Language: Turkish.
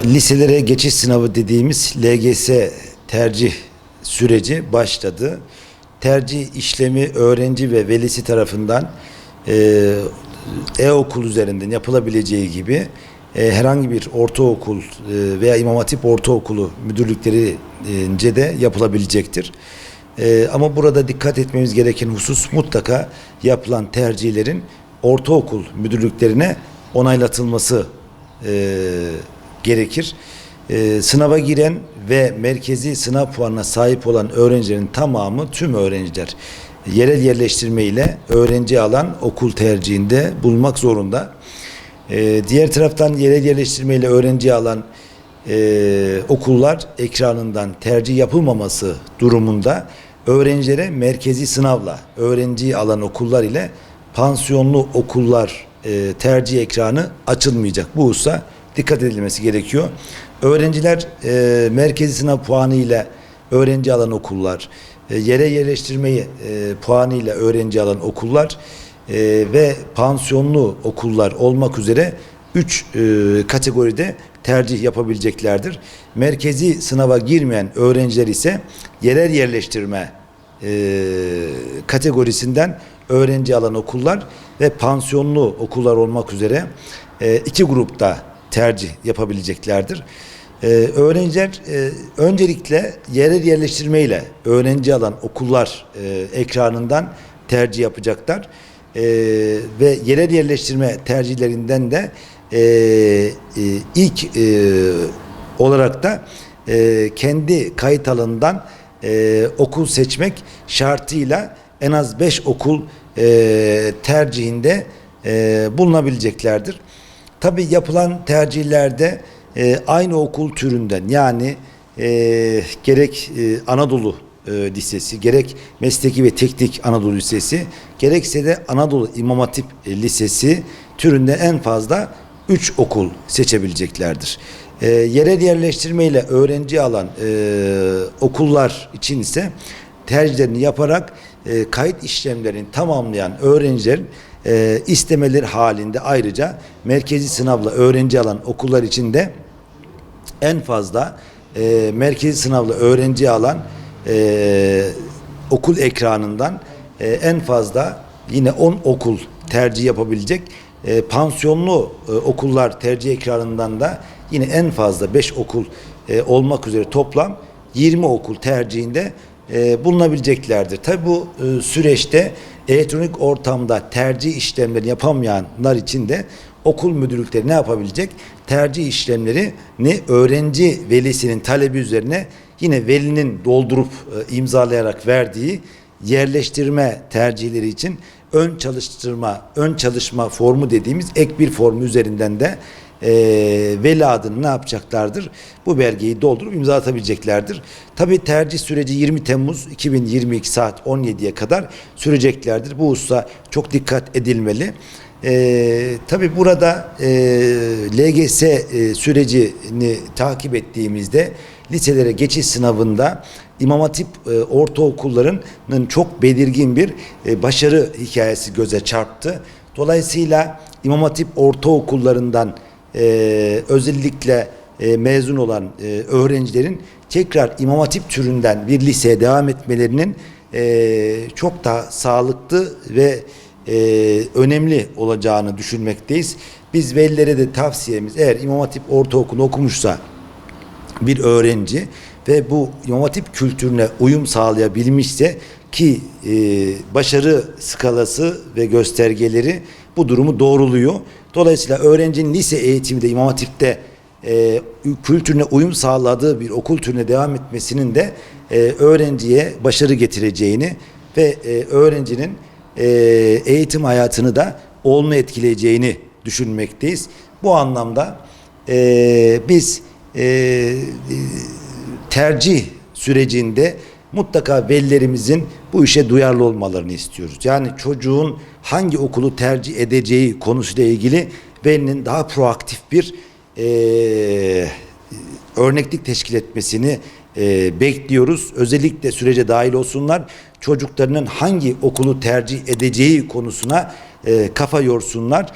Liselere geçiş sınavı dediğimiz LGS tercih süreci başladı. Tercih işlemi öğrenci ve velisi tarafından e-okul üzerinden yapılabileceği gibi herhangi bir ortaokul veya İmam Hatip Ortaokulu müdürlüklerince de yapılabilecektir. Ama burada dikkat etmemiz gereken husus mutlaka yapılan tercihlerin ortaokul müdürlüklerine onaylatılması gerekir. Sınava giren ve merkezi sınav puanına sahip olan öğrencilerin tamamı, tüm öğrenciler yerel yerleştirme ile öğrenci alan okul tercihinde bulunmak zorunda. Diğer taraftan yerel yerleştirme ile öğrenci alan okullar ekranından tercih yapılmaması durumunda öğrencilere merkezi sınavla öğrenci alan okullar ile pansiyonlu okullar tercih ekranı açılmayacak. Bu hususa dikkat edilmesi gerekiyor. Öğrenciler merkezi sınav puanı ile öğrenci alan okullar, yere yerleştirmeyi puanı ile öğrenci alan okullar ve pansiyonlu okullar olmak üzere 3 kategoride tercih yapabileceklerdir. Merkezi sınava girmeyen öğrenciler ise yerel yerleştirme kategorisinden öğrenci alan okullar ve pansiyonlu okullar olmak üzere 2 grupta tercih yapabileceklerdir. Öğrenciler öncelikle yerel yerleştirme ile öğrenci alan okullar ekranından tercih yapacaklar. Ve yerel yerleştirme tercihlerinden de ilk olarak da kendi kayıt alanından okul seçmek şartıyla en az 5 okul tercihinde bulunabileceklerdir. Tabii yapılan tercihlerde aynı okul türünden, yani gerek Anadolu Lisesi, gerek Mesleki ve Teknik Anadolu Lisesi, gerekse de Anadolu İmam Hatip Lisesi türünde en fazla 3 okul seçebileceklerdir. Yerel yerleştirme ile öğrenci alan okullar için ise tercihlerini yaparak kayıt işlemlerini tamamlayan öğrencilerin istemeleri halinde ayrıca merkezi sınavla öğrenci alan okullar için de en fazla merkezi sınavla öğrenci alan okul ekranından en fazla yine 10 okul tercih yapabilecek. Pansiyonlu okullar tercih ekranından da yine en fazla 5 okul olmak üzere toplam 20 okul tercihinde bulunabileceklerdir. Tabi bu süreçte elektronik ortamda tercih işlemlerini yapamayanlar için de okul müdürlükleri ne yapabilecek? Tercih işlemlerini öğrenci velisinin talebi üzerine yine velinin doldurup imzalayarak verdiği yerleştirme tercihleri için ön çalışma formu dediğimiz ek bir formu üzerinden de veli adını ne yapacaklardır? Bu belgeyi doldurup imza atabileceklerdir. Tabii tercih süreci 20 Temmuz 2022 saat 17'ye kadar süreceklerdir. Bu hususa çok dikkat edilmeli. Tabii burada LGS sürecini takip ettiğimizde liselere geçiş sınavında İmam Hatip ortaokullarının çok belirgin bir başarı hikayesi göze çarptı. Dolayısıyla İmam Hatip ortaokullarından özellikle mezun olan öğrencilerin tekrar İmam Hatip türünden bir liseye devam etmelerinin çok daha sağlıklı ve önemli olacağını düşünmekteyiz. Biz velilere de tavsiyemiz, eğer İmam Hatip ortaokulu okumuşsa bir öğrenci ve bu İmam Hatip kültürüne uyum sağlayabilmişse ki başarı skalası ve göstergeleri bu durumu doğruluyor. Dolayısıyla öğrencinin lise eğitimi de İmam Hatip'te kültürüne uyum sağladığı bir okul türüne devam etmesinin de öğrenciye başarı getireceğini ve öğrencinin eğitim hayatını da olumlu etkileyeceğini düşünmekteyiz. Bu anlamda biz tercih sürecinde mutlaka velilerimizin bu işe duyarlı olmalarını istiyoruz. Yani çocuğun hangi okulu tercih edeceği konusuyla ilgili velinin daha proaktif bir örneklik teşkil etmesini bekliyoruz. Özellikle sürece dahil olsunlar. Çocuklarının hangi okulu tercih edeceği konusuna kafa yorsunlar.